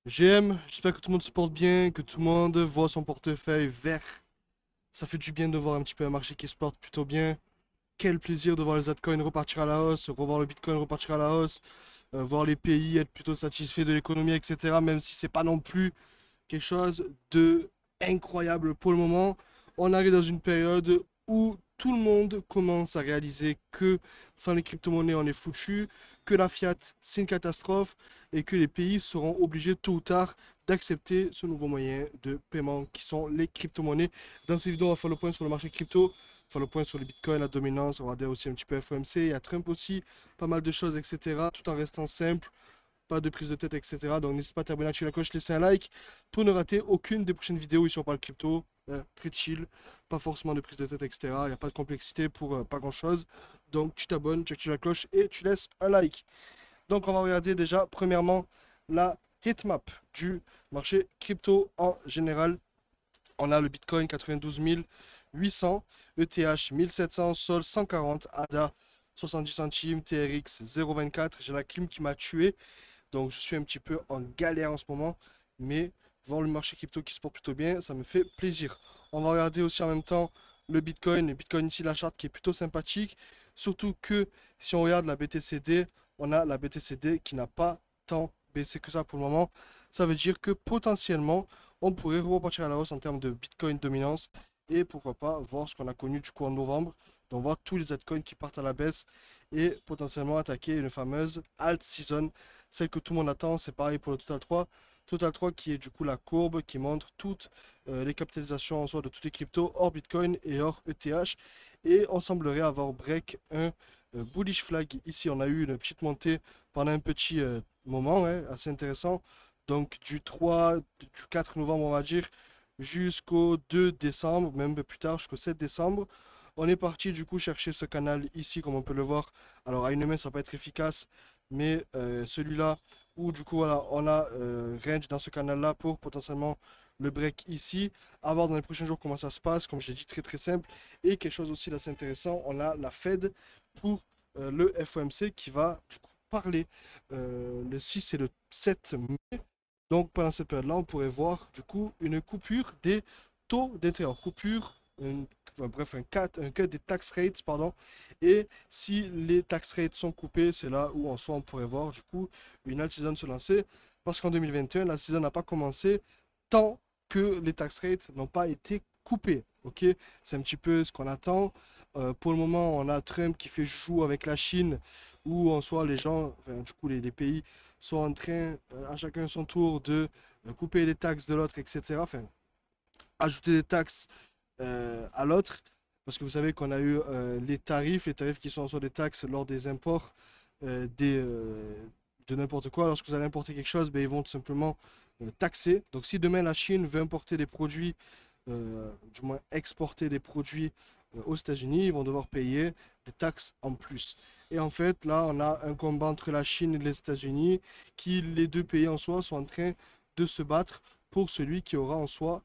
J'espère que tout le monde se porte bien, que tout le monde voit son portefeuille vert. Ça fait du bien de voir un petit peu un marché qui se porte plutôt bien. Quel plaisir de voir les altcoins repartir à la hausse, revoir le Bitcoin repartir à la hausse, voir les pays être plutôt satisfaits de l'économie, etc. Même si c'est pas non plus quelque chose de incroyable pour le moment. On arrive dans une période où tout le monde commence à réaliser que sans les crypto-monnaies, on est foutu, que la fiat, c'est une catastrophe et que les pays seront obligés tôt ou tard d'accepter ce nouveau moyen de paiement qui sont les crypto-monnaies. Dans cette vidéo, on va faire le point sur le marché crypto, on va faire le point sur le Bitcoin, la dominance, on va regarder aussi un petit peu FOMC, il y a Trump aussi, pas mal de choses, etc. Tout en restant simple, pas de prise de tête, etc. Donc n'hésite pas à t'abonner, activer la cloche, laisser un like pour ne rater aucune des prochaines vidéos ici on parle crypto. Très chill, pas forcément de prise de tête, etc. Il n'y a pas de complexité pour pas grand chose. Donc tu t'abonnes, tu actives la cloche et tu laisses un like. Donc on va regarder déjà premièrement la heatmap du marché crypto en général. On a le Bitcoin 92 800, ETH 1700, Sol 140, ADA 70 centimes, TRX 0,24. J'ai la clim qui m'a tué. Donc je suis un petit peu en galère en ce moment, mais voir le marché crypto qui se porte plutôt bien, ça me fait plaisir. On va regarder aussi en même temps le Bitcoin ici, la charte qui est plutôt sympathique, surtout que si on regarde la BTCD, on a la BTCD qui n'a pas tant baissé que ça pour le moment. Ça veut dire que potentiellement, on pourrait repartir à la hausse en termes de Bitcoin dominance et pourquoi pas voir ce qu'on a connu du coup en novembre, donc voir tous les altcoins qui partent à la baisse et potentiellement attaquer une fameuse alt season, celle que tout le monde attend. C'est pareil pour le Total 3. Total 3 qui est du coup la courbe qui montre toutes les capitalisations en soi de toutes les cryptos hors Bitcoin et hors ETH. Et on semblerait avoir break un bullish flag. Ici, on a eu une petite montée pendant un petit moment, hein, assez intéressant. Donc du 4 novembre, on va dire, jusqu'au 2 décembre, même un peu plus tard, jusqu'au 7 décembre. On est parti du coup chercher ce canal ici, comme on peut le voir. Alors à une main, ça peut être efficace, mais celui-là, où du coup voilà, on a range dans ce canal-là pour potentiellement le break ici. À voir dans les prochains jours comment ça se passe, comme je l'ai dit, très très simple. Et quelque chose aussi d'assez intéressant, on a la Fed pour le FOMC qui va du coup parler le 6 et le 7 mai. Donc pendant cette période-là, on pourrait voir du coup une coupure des taux d'intérêt. Alors, coupure, enfin, bref, un cut des tax rates, pardon. Et si les tax rates sont coupés, c'est là où en soi on pourrait voir du coup une alt season se lancer. Parce qu'en 2021, la saison n'a pas commencé tant que les tax rates n'ont pas été coupés. Ok, c'est un petit peu ce qu'on attend. Pour le moment, on a Trump qui fait joue avec la Chine, où en soi les gens, enfin, du coup les pays sont en train, à chacun son tour, de couper les taxes de l'autre, etc. Enfin, ajouter des taxes à l'autre. Parce que vous savez qu'on a eu les tarifs qui sont sur des taxes lors des imports de n'importe quoi. Lorsque vous allez importer quelque chose, ben, ils vont tout simplement taxer. Donc si demain la Chine veut importer des produits, du moins exporter des produits aux États-Unis, ils vont devoir payer des taxes en plus. Et en fait, là, on a un combat entre la Chine et les États-Unis, qui les deux pays en soi sont en train de se battre pour celui qui aura en soi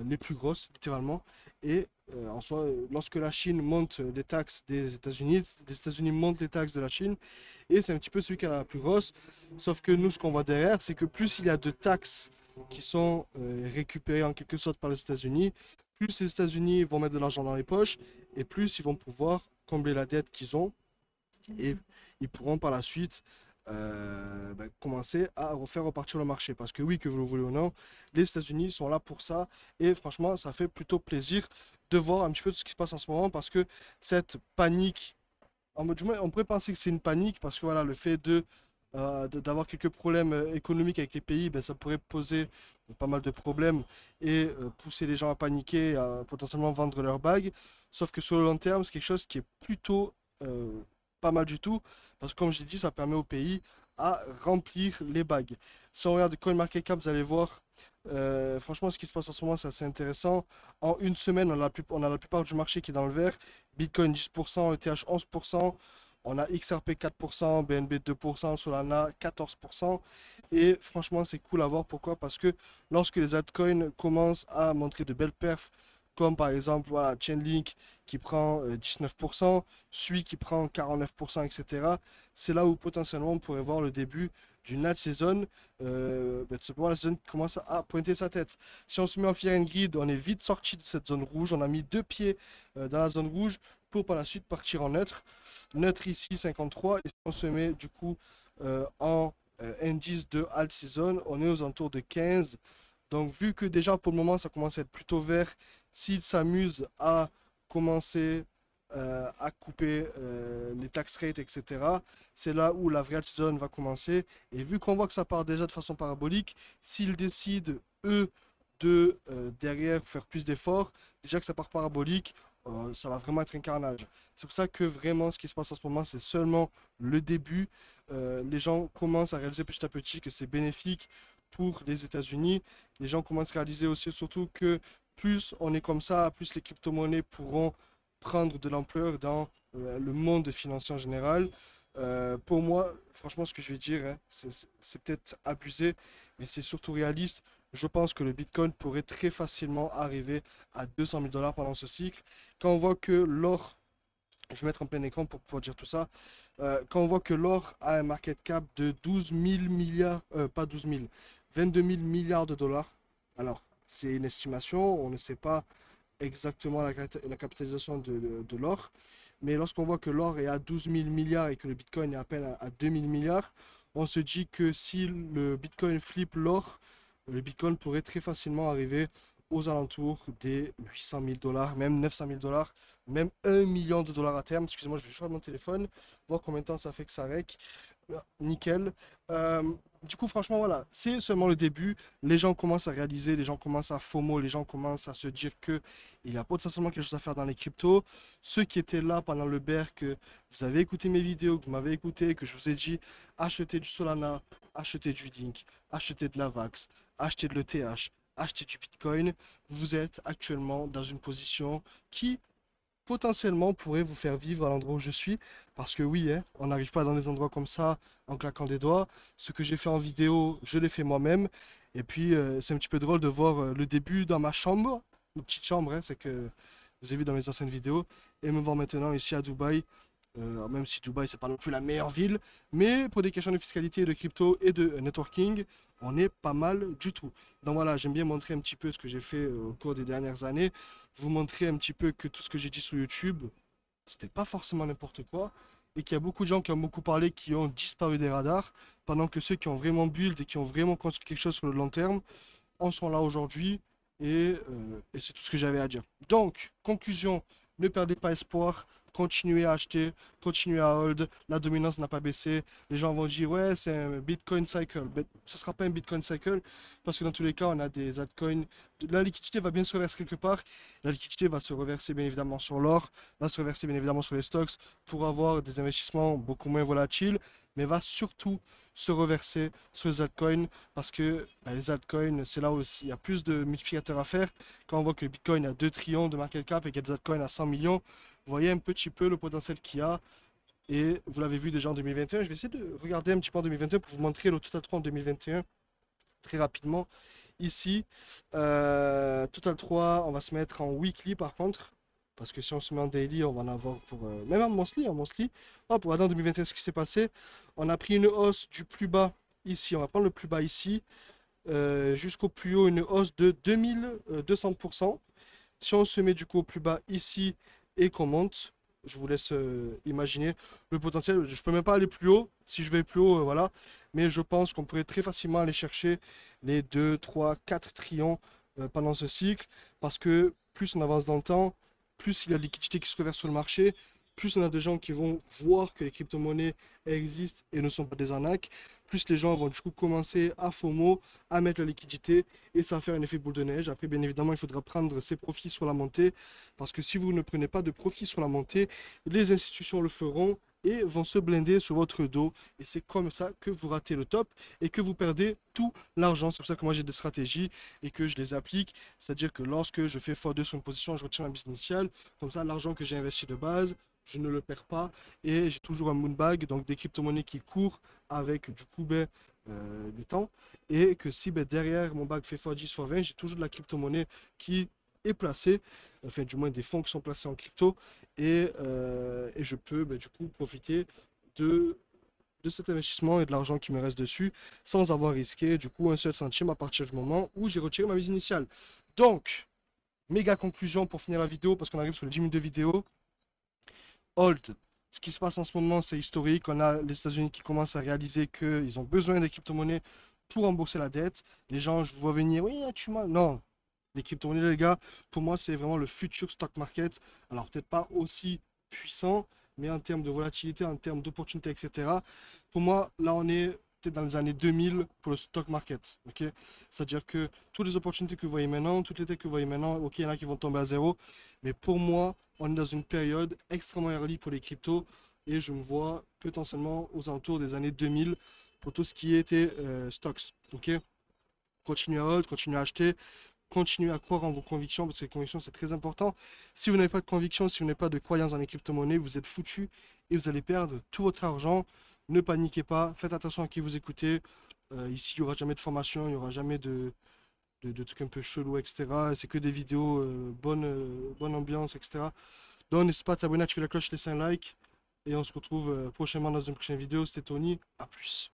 les plus grosses, littéralement. Et en soi, lorsque la Chine monte les taxes des États-Unis montent les taxes de la Chine, et c'est un petit peu celui qui a la plus grosse. Sauf que nous, ce qu'on voit derrière, c'est que plus il y a de taxes qui sont récupérées en quelque sorte par les États-Unis, plus les États-Unis vont mettre de l'argent dans les poches, et plus ils vont pouvoir combler la dette qu'ils ont, et ils pourront par la suite commencer à refaire repartir le marché. Parce que oui, que vous le voulez ou non, les États-Unis sont là pour ça. Et franchement, ça fait plutôt plaisir de voir un petit peu tout ce qui se passe en ce moment. Parce que cette panique, du moins, on pourrait penser que c'est une panique. Parce que voilà, le fait d'avoir quelques problèmes économiques avec les pays, ben, ça pourrait poser pas mal de problèmes et pousser les gens à paniquer, à potentiellement vendre leurs bagues. Sauf que sur le long terme, c'est quelque chose qui est plutôt pas mal du tout, parce que comme je l'ai dit, ça permet au pays à remplir les bagues. Si on regarde CoinMarketCap, vous allez voir, franchement, ce qui se passe en ce moment, c'est assez intéressant. En une semaine, on a la plupart du marché qui est dans le vert. Bitcoin 10%, ETH 11%. On a XRP 4%, BNB 2%, Solana 14%. Et franchement, c'est cool à voir. Pourquoi? Parce que lorsque les altcoins commencent à montrer de belles perfs comme par exemple voilà, Chainlink qui prend 19%, Sui qui prend 49%, etc. C'est là où potentiellement on pourrait voir le début d'une night season. Tout simplement, la saison commence à pointer sa tête. Si on se met en Fear and Greed, on est vite sorti de cette zone rouge. On a mis deux pieds dans la zone rouge pour par la suite partir en neutre. Neutre ici 53. Et si on se met du coup en indice de alt season, on est aux alentours de 15. Donc, vu que déjà pour le moment ça commence à être plutôt vert, s'ils s'amusent à commencer à couper les tax rates, etc., c'est là où la vraie saison va commencer. Et vu qu'on voit que ça part déjà de façon parabolique, s'ils décident, eux, de derrière faire plus d'efforts, déjà que ça part parabolique, ça va vraiment être un carnage. C'est pour ça que vraiment ce qui se passe en ce moment, c'est seulement le début. Les gens commencent à réaliser petit à petit que c'est bénéfique pour les États-Unis. Les gens commencent à réaliser aussi surtout que plus on est comme ça, plus les crypto-monnaies pourront prendre de l'ampleur dans le monde financier en général. Pour moi, franchement, ce que je vais dire, hein, c'est peut-être abusé, mais c'est surtout réaliste. Je pense que le Bitcoin pourrait très facilement arriver à 200 000 dollars pendant ce cycle. Quand on voit que l'or, je vais mettre en plein écran pour pouvoir dire tout ça, quand on voit que l'or a un market cap de 12 000 milliards, pas 12 000, 22 000 milliards de dollars. Alors, c'est une estimation, on ne sait pas exactement la capitalisation de l'or, mais lorsqu'on voit que l'or est à 12 000 milliards et que le Bitcoin est à peine à 2 000 milliards, on se dit que si le Bitcoin flippe l'or, le Bitcoin pourrait très facilement arriver aux alentours des 800 000 dollars, même 900 000 dollars, même 1 million de dollars à terme. Excusez-moi, je vais choisir mon téléphone, voir combien de temps ça fait que ça rec. Nickel. Euh, du coup, franchement, voilà, c'est seulement le début. Les gens commencent à réaliser, les gens commencent à FOMO, les gens commencent à se dire que il y a potentiellement quelque chose à faire dans les cryptos. Ceux qui étaient là pendant le bear, que vous avez écouté mes vidéos, que vous m'avez écouté, que je vous ai dit achetez du Solana, achetez du Link, achetez de la VAX, achetez de l'ETH, achetez du Bitcoin, vous êtes actuellement dans une position qui potentiellement pourrait vous faire vivre à l'endroit où je suis. Parce que oui, hein, on n'arrive pas dans des endroits comme ça en claquant des doigts. Ce que j'ai fait en vidéo, je l'ai fait moi-même. Et puis, c'est un petit peu drôle de voir le début dans ma chambre, une petite chambre, hein, c'est que vous avez vu dans mes anciennes vidéos, et me voir maintenant ici à Dubaï. Même si Dubaï, c'est pas non plus la meilleure ville, mais pour des questions de fiscalité, de crypto et de networking, on est pas mal du tout. Donc voilà, j'aime bien montrer un petit peu ce que j'ai fait au cours des dernières années, vous montrer un petit peu que tout ce que j'ai dit sur YouTube, c'était pas forcément n'importe quoi, et qu'il y a beaucoup de gens qui ont beaucoup parlé qui ont disparu des radars, pendant que ceux qui ont vraiment build et qui ont vraiment construit quelque chose sur le long terme en sont là aujourd'hui, et c'est tout ce que j'avais à dire. Donc, conclusion, ne perdez pas espoir, continuez à acheter, continuez à hold, la dominance n'a pas baissé. Les gens vont dire, ouais, c'est un Bitcoin cycle. Mais ce ne sera pas un Bitcoin cycle, parce que dans tous les cas, on a des altcoins. La liquidité va bien se reverser quelque part. La liquidité va se reverser bien évidemment sur l'or, va se reverser bien évidemment sur les stocks pour avoir des investissements beaucoup moins volatiles, mais va surtout se reverser sur les altcoins parce que bah, les altcoins, c'est là où il y a plus de multiplicateurs à faire. Quand on voit que le Bitcoin a 2 trillions de market cap et qu'il y a des altcoins à 100 millions, vous voyez un petit peu le potentiel qu'il y a. Et vous l'avez vu déjà en 2021. Je vais essayer de regarder un petit peu en 2021 pour vous montrer le Total 3 en 2021 très rapidement. Ici, Total 3, on va se mettre en weekly par contre. Parce que si on se met en daily, on va en avoir pour. Même en monthly. Hop, regardez en 2021 ce qui s'est passé. On a pris une hausse du plus bas ici. On va prendre le plus bas ici. Jusqu'au plus haut, une hausse de 2200%. Si on se met du coup au plus bas ici et qu'on monte, je vous laisse imaginer le potentiel. Je peux même pas aller plus haut. Si je vais plus haut, voilà. Mais je pense qu'on pourrait très facilement aller chercher les 2, 3, 4 trillions pendant ce cycle. Parce que plus on avance dans le temps, plus il y a de liquidité qui se reverse sur le marché, plus on a de gens qui vont voir que les crypto-monnaies existent et ne sont pas des arnaques, plus les gens vont du coup commencer à FOMO, à mettre la liquidité et ça va faire un effet boule de neige. Après, bien évidemment, il faudra prendre ses profits sur la montée parce que si vous ne prenez pas de profit sur la montée, les institutions le feront et vont se blinder sur votre dos. Et c'est comme ça que vous ratez le top et que vous perdez tout l'argent. C'est pour ça que moi j'ai des stratégies et que je les applique. C'est-à-dire que lorsque je fais x2 sur une position, je retire ma business initiale. Comme ça, l'argent que j'ai investi de base, je ne le perds pas. Et j'ai toujours un moonbag, donc des crypto-monnaies qui courent avec du coup du temps. Et que si ben, derrière mon bag fait x10, x20, j'ai toujours de la crypto-monnaie qui est placé, enfin du moins des fonds qui sont placés en crypto, et je peux du coup profiter de, de cet investissement et de l'argent qui me reste dessus sans avoir risqué du coup un seul centime à partir du moment où j'ai retiré ma mise initiale. Donc, méga conclusion pour finir la vidéo parce qu'on arrive sur les 10 minutes de vidéo. Hold. Ce qui se passe en ce moment, c'est historique. On a les États-Unis qui commencent à réaliser qu'ils ont besoin des crypto-monnaies pour rembourser la dette. Les gens, je vois venir, oui, tu m'as. Non, les crypto-monnaies, les gars, pour moi, c'est vraiment le futur stock market. Alors, peut-être pas aussi puissant, mais en termes de volatilité, en termes d'opportunités, etc. Pour moi, là, on est peut-être dans les années 2000 pour le stock market. Ok. C'est-à-dire que toutes les opportunités que vous voyez maintenant, toutes les techs que vous voyez maintenant, ok, il y en a qui vont tomber à zéro. Mais pour moi, on est dans une période extrêmement early pour les cryptos. Et je me vois potentiellement aux alentours des années 2000 pour tout ce qui était stocks. Ok. Continuez à hold, continuez à acheter. Continuez à croire en vos convictions, parce que les convictions, c'est très important. Si vous n'avez pas de conviction, si vous n'avez pas de croyance dans les crypto-monnaies, vous êtes foutu et vous allez perdre tout votre argent. Ne paniquez pas, faites attention à qui vous écoutez. Ici, il n'y aura jamais de formation, il n'y aura jamais de trucs un peu chelous, etc. C'est que des vidéos, bonne ambiance, etc. Donc, n'hésite pas à t'abonner, activer la cloche, laisser un like. Et on se retrouve prochainement dans une prochaine vidéo. C'était Tony, à plus.